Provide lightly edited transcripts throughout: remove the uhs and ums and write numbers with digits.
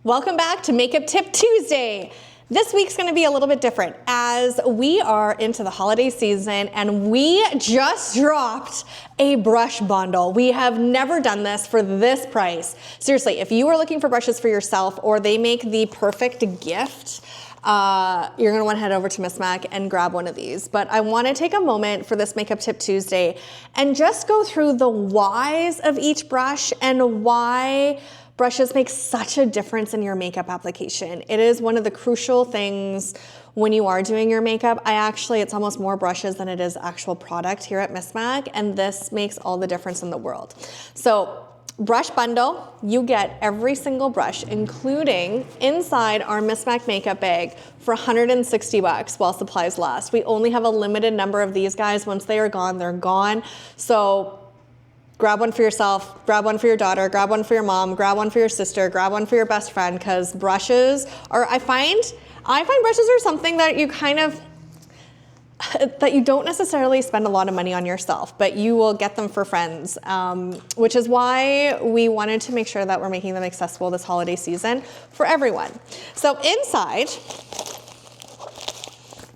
Welcome back to Makeup Tip Tuesday. This week's gonna be a little bit different as we are into the holiday season and we just dropped a brush bundle. We have never done this for this price. Seriously, if you are looking for brushes for yourself or they make the perfect gift, you're gonna wanna head over to MisMacK and grab one of these. But I wanna take a moment for this Makeup Tip Tuesday and just go through the whys of each brush and why brushes make such a difference in your makeup application. It is one of the crucial things when you are doing your makeup. It's almost more brushes than it is actual product here at MisMacK, and this makes all the difference in the world. So, brush bundle, you get every single brush, including inside our MisMacK makeup bag for 160 bucks while supplies last. We only have a limited number of these guys. Once they are gone, they're gone. So, grab one for yourself, grab one for your daughter, grab one for your mom, grab one for your sister, grab one for your best friend, because brushes are, I find brushes are something that you that you don't necessarily spend a lot of money on yourself, but you will get them for friends, which is why we wanted to make sure that we're making them accessible this holiday season for everyone. So inside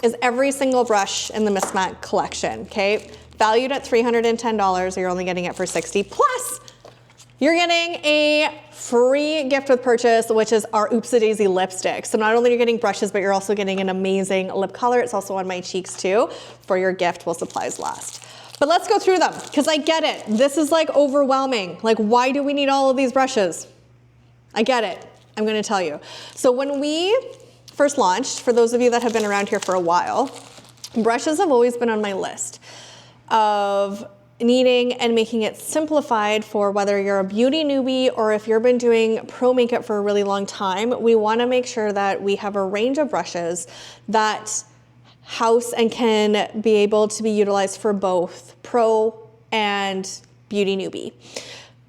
is every single brush in the MisMacK collection, okay? Valued at $310, you're only getting it for $60. Plus, you're getting a free gift with purchase, which is our Oops-A-Daisy lipstick. So not only are you getting brushes, but you're also getting an amazing lip color. It's also on my cheeks too, for your gift while supplies last. But let's go through them, because I get it. This is like overwhelming. Like, why do we need all of these brushes? I get it. I'm gonna tell you. So when we first launched, for those of you that have been around here for a while, brushes have always been on my list of needing and making it simplified for whether you're a beauty newbie or if you've been doing pro makeup for a really long time. We want to make sure that we have a range of brushes that house and can be able to be utilized for both pro and beauty newbie.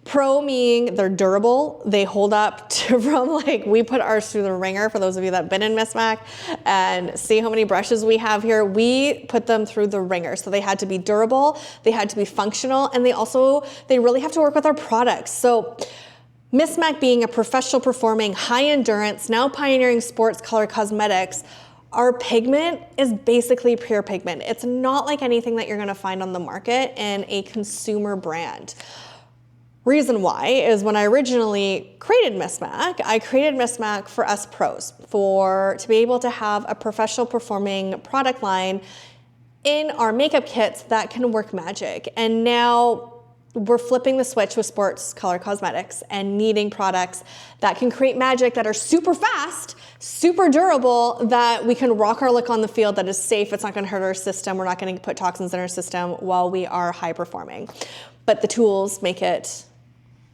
Pro meaning they're durable, they hold up from like, we put ours through the ringer. For those of you that have been in MisMacK and see how many brushes we have here, we put them through the ringer. So they had to be durable, they had to be functional, and they really have to work with our products. So MisMacK being a professional performing, high endurance, now pioneering sports color cosmetics, our pigment is basically pure pigment. It's not like anything that you're gonna find on the market in a consumer brand. Reason why is when I originally created MisMacK, I created MisMacK for us pros, to be able to have a professional performing product line in our makeup kits that can work magic. And now we're flipping the switch with sports color cosmetics and needing products that can create magic, that are super fast, super durable, that we can rock our look on the field, that is safe, it's not gonna hurt our system, we're not gonna put toxins in our system while we are high performing. But the tools make it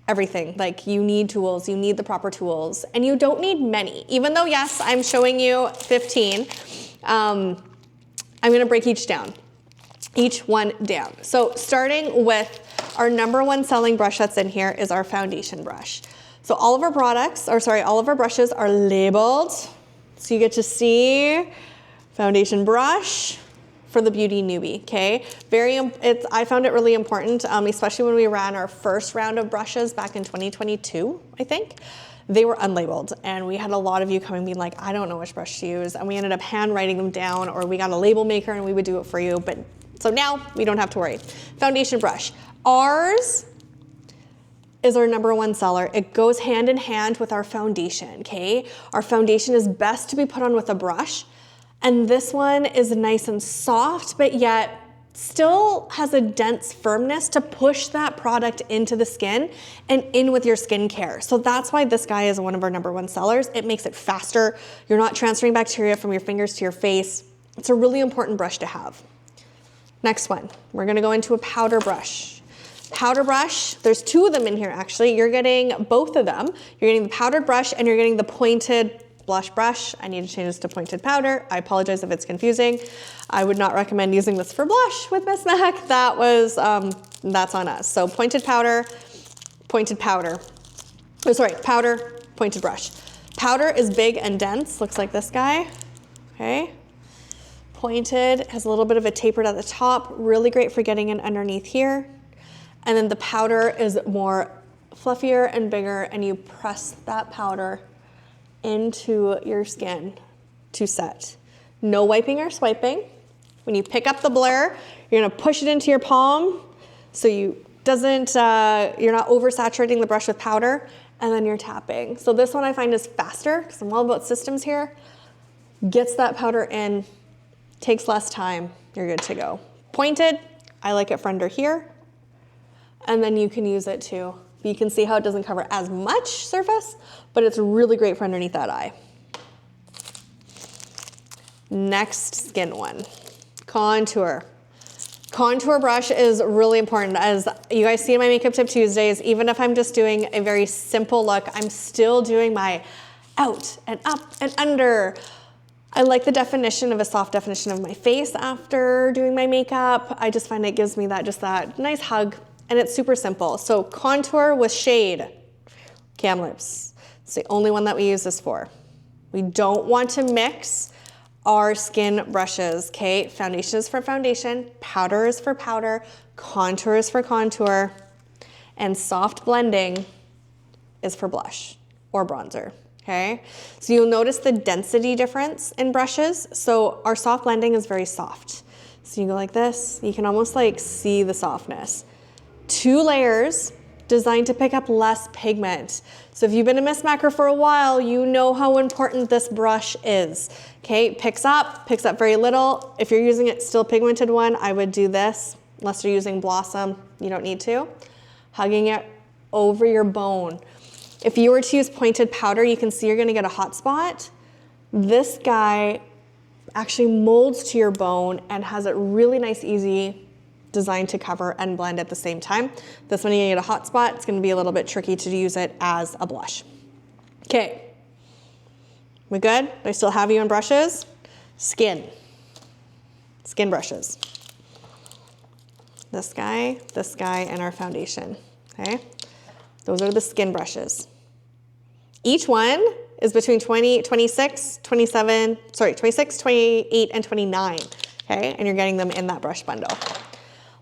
everything. Like, you need tools, you need the proper tools, and you don't need many. Even though, yes, I'm showing you 15, I'm gonna break each one down. So starting with our #1 selling brush that's in here is our foundation brush. So all of our all of our brushes are labeled. So you get to see foundation brush for the beauty newbie, okay? I found it really important, especially when we ran our first round of brushes back in 2022, I think. They were unlabeled, and we had a lot of you coming being like, I don't know which brush to use, and we ended up handwriting them down, or we got a label maker and we would do it for you, so now we don't have to worry. Foundation brush. Ours is our #1 seller. It goes hand in hand with our foundation, okay? Our foundation is best to be put on with a brush, and this one is nice and soft, but yet still has a dense firmness to push that product into the skin and in with your skincare. So that's why this guy is one of our #1 sellers. It makes it faster. You're not transferring bacteria from your fingers to your face. It's a really important brush to have. Next one, we're gonna go into a powder brush. Powder brush, there's 2 of them in here actually. You're getting both of them. You're getting the powdered brush and you're getting the pointed blush brush. I need to change this to pointed powder. I apologize if it's confusing. I would not recommend using this for blush with MisMacK. That's on us. So pointed powder, powder, pointed brush. Powder is big and dense, looks like this guy, okay? Pointed, has a little bit of a tapered at the top, really great for getting in underneath here. And then the powder is more fluffier and bigger, and you press that powder into your skin to set. No wiping or swiping. When you pick up the blur, you're gonna push it into your palm so you're not oversaturating the brush with powder, and then you're tapping. So this one I find is faster, because I'm all about systems here. Gets that powder in, takes less time, you're good to go. Pointed, I like it for under here, and then you can use it too. You can see how it doesn't cover as much surface, but it's really great for underneath that eye. Next skin one, contour. Contour brush is really important. As you guys see in my Makeup Tip Tuesdays, even if I'm just doing a very simple look, I'm still doing my out and up and under. I like the definition of a soft definition of my face after doing my makeup. I just find it gives me that nice hug, and it's super simple. So contour with shade, cam lips. It's the only one that we use this for. We don't want to mix our skin brushes, okay? Foundation is for foundation, powder is for powder, contour is for contour, and soft blending is for blush or bronzer, okay? So you'll notice the density difference in brushes. So our soft blending is very soft. So you go like this, you can almost like see the softness. 2 layers designed to pick up less pigment. So if you've been a MisMacKer for a while, you know how important this brush is. Okay, picks up very little. If you're using it still pigmented one, I would do this, unless you're using Blossom, you don't need to. Hugging it over your bone. If you were to use pointed powder, you can see you're gonna get a hot spot. This guy actually molds to your bone and has it really nice, easy, designed to cover and blend at the same time. This one, you get a hot spot. It's gonna be a little bit tricky to use it as a blush. Okay, we good? I still have you on brushes? Skin brushes. This guy, and our foundation, okay? Those are the skin brushes. Each one is between 28, and 29, okay? And you're getting them in that brush bundle.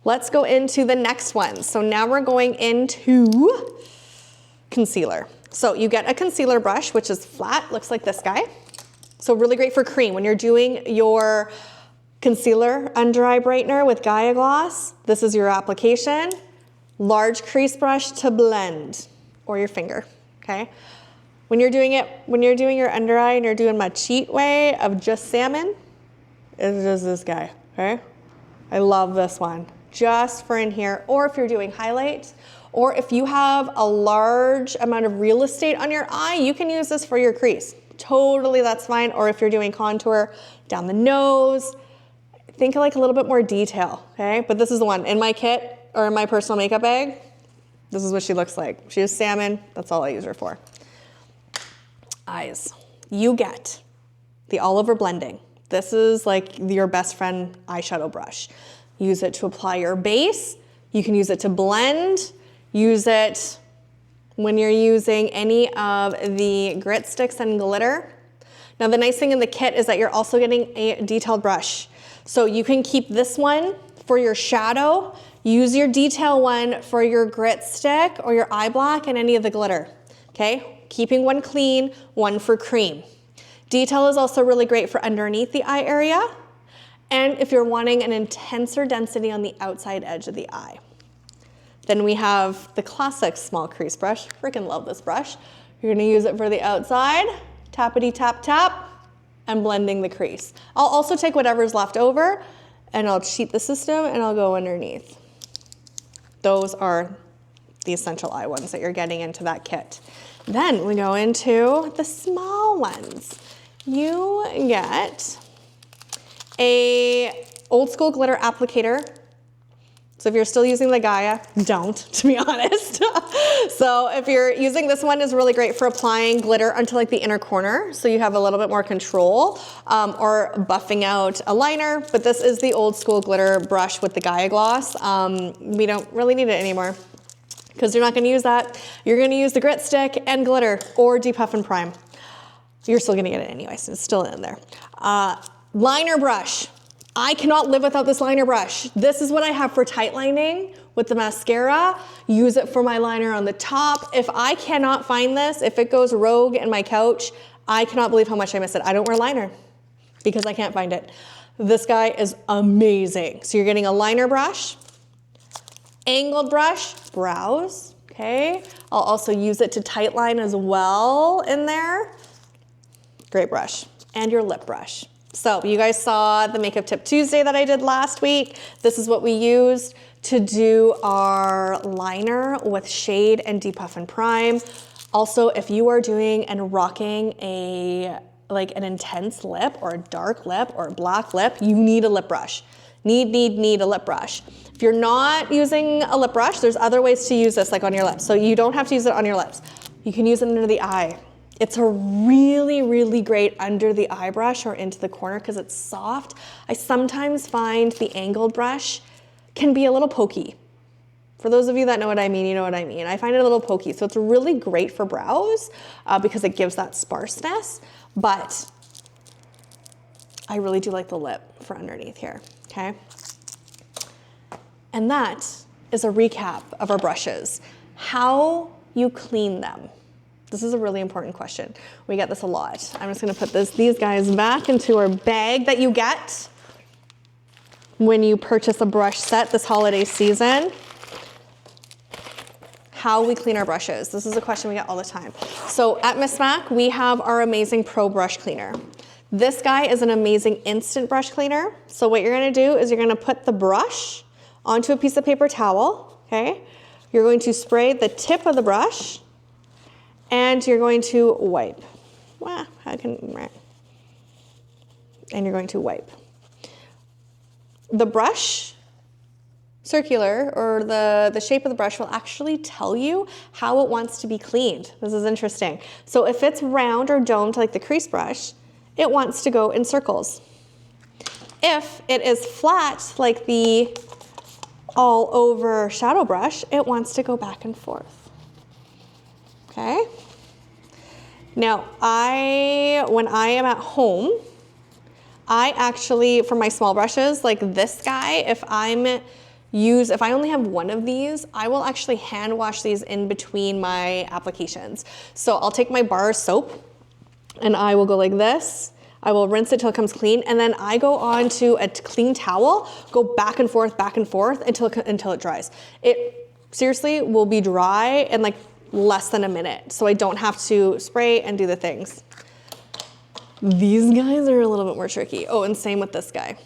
Let's go into the next one. So now we're going into concealer. So you get a concealer brush, which is flat, looks like this guy. So really great for cream. When you're doing your concealer under eye brightener with Gaia Gloss, this is your application. Large crease brush to blend, or your finger, okay? When you're doing your under eye and you're doing my cheat way of just salmon, it's just this guy, okay? I love this one. Just for in here, or if you're doing highlight, or if you have a large amount of real estate on your eye, you can use this for your crease. Totally, that's fine. Or if you're doing contour down the nose, think like a little bit more detail, okay? But this is the one in my kit, or in my personal makeup bag. This is what she looks like. She is salmon, that's all I use her for. Eyes, you get the all over blending. This is like your best friend eyeshadow brush. Use it to apply your base. You can use it to blend. Use it when you're using any of the grit sticks and glitter. Now the nice thing in the kit is that you're also getting a detailed brush. So you can keep this one for your shadow. Use your detail one for your grit stick or your eye block and any of the glitter, okay? Keeping one clean, one for cream. Detail is also really great for underneath the eye area, and if you're wanting an intenser density on the outside edge of the eye. Then we have the classic small crease brush. Freaking love this brush. You're gonna use it for the outside, tappity tap tap, and blending the crease. I'll also take whatever's left over and I'll cheat the system and I'll go underneath. Those are the essential eye ones that you're getting into that kit. Then we go into the small ones. You get a old school glitter applicator. So if you're still using the Gaia, don't, to be honest. So if you're using this one, is really great for applying glitter onto like the inner corner, so you have a little bit more control, or buffing out a liner. But this is the old school glitter brush with the Gaia Gloss. We don't really need it anymore because you're not gonna use that. You're gonna use the grit stick and glitter or depuff and prime. You're still gonna get it anyway, so it's still in there. Liner brush. I cannot live without this liner brush. This is what I have for tight lining with the mascara. Use it for my liner on the top. If I cannot find this, if it goes rogue in my couch, I cannot believe how much I miss it. I don't wear liner because I can't find it. This guy is amazing. So you're getting a liner brush, angled brush, brows, okay? I'll also use it to tight line as well in there. Great brush. And your lip brush. So you guys saw the Makeup Tip Tuesday that I did last week. This is what we used to do our liner with shade and depuff and prime. Also, if you are doing and rocking like an intense lip or a dark lip or a black lip, you need a lip brush. Need a lip brush. If you're not using a lip brush, there's other ways to use this, like on your lips. So you don't have to use it on your lips. You can use it under the eye. It's a really, really great under the eye brush or into the corner because it's soft. I sometimes find the angled brush can be a little pokey. For those of you that know what I mean, you know what I mean. I find it a little pokey. So it's really great for brows because it gives that sparseness. But I really do like the lip for underneath here, okay? And that is a recap of our brushes. How you clean them. This is a really important question. We get this a lot. I'm just gonna put these guys back into our bag that you get when you purchase a brush set this holiday season. How we clean our brushes. This is a question we get all the time. So at MisMacK, we have our amazing Pro Brush Cleaner. This guy is an amazing instant brush cleaner. So what you're gonna do is you're gonna put the brush onto a piece of paper towel, okay? You're going to spray the tip of the brush and you're going to wipe. And you're going to wipe. The brush circular or the shape of the brush will actually tell you how it wants to be cleaned. This is interesting. So if it's round or domed like the crease brush, it wants to go in circles. If it is flat like the all over shadow brush, it wants to go back and forth. Okay? Now, when I am at home, I actually, for my small brushes, like this guy, if I only have one of these, I will actually hand wash these in between my applications. So I'll take my bar of soap and I will go like this. I will rinse it till it comes clean, and then I go on to a clean towel, go back and forth until it dries. It seriously will be dry in like less than a minute, so I don't have to spray and do the things. These guys are a little bit more tricky. Oh, and same with this guy.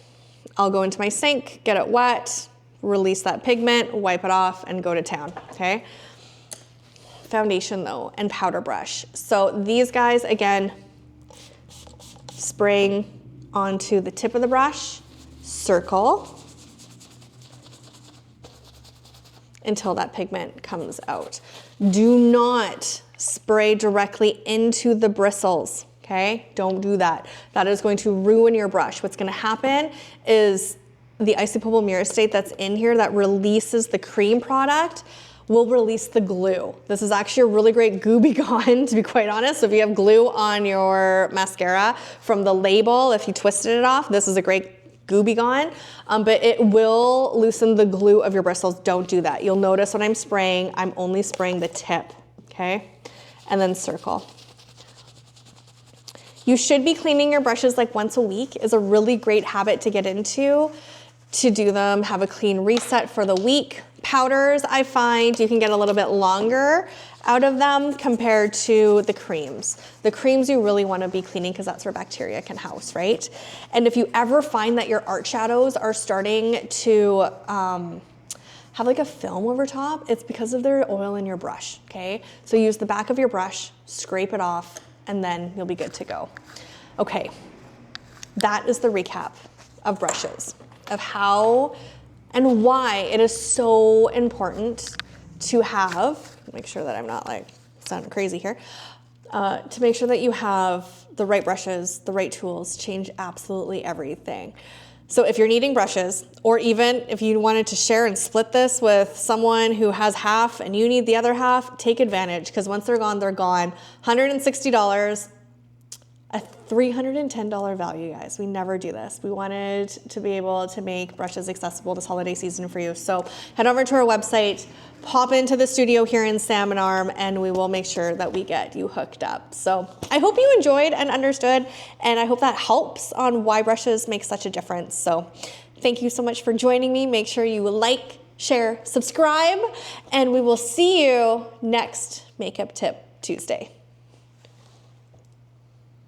I'll go into my sink, get it wet, release that pigment, wipe it off, and go to town, okay? Foundation though, and powder brush. So these guys, again, spraying onto the tip of the brush, circle until that pigment comes out. Do not spray directly into the bristles, okay? Don't do that. That is going to ruin your brush. What's gonna happen is the isopropyl myricate that's in here that releases the cream product will release the glue. This is actually a really great Gooby Gone, to be quite honest. So if you have glue on your mascara from the label, if you twisted it off, this is a great Gooby Gone, but it will loosen the glue of your bristles. Don't do that. You'll notice when I'm spraying, I'm only spraying the tip, okay? And then circle. You should be cleaning your brushes like once a week is a really great habit to get into, to do them, have a clean reset for the week. Powders, I find you can get a little bit longer out of them compared to the creams. The creams you really want to be cleaning because that's where bacteria can house, right? And if you ever find that your art shadows are starting to have like a film over top, it's because of their oil in your brush, okay? So use the back of your brush, scrape it off, and then you'll be good to go. Okay, that is the recap of brushes, of how and why it is so important to have, make sure that I'm not like sounding crazy here, to make sure that you have the right brushes, the right tools, change absolutely everything. So if you're needing brushes, or even if you wanted to share and split this with someone who has half and you need the other half, take advantage, because once they're gone, they're gone. $160, $310 value, guys. We never do this. We wanted to be able to make brushes accessible this holiday season for you. So head over to our website, pop into the studio here in Salmon Arm, and we will make sure that we get you hooked up. So I hope you enjoyed and understood, and I hope that helps on why brushes make such a difference. So thank you so much for joining me. Make sure you like, share, subscribe, and we will see you next Makeup Tip Tuesday.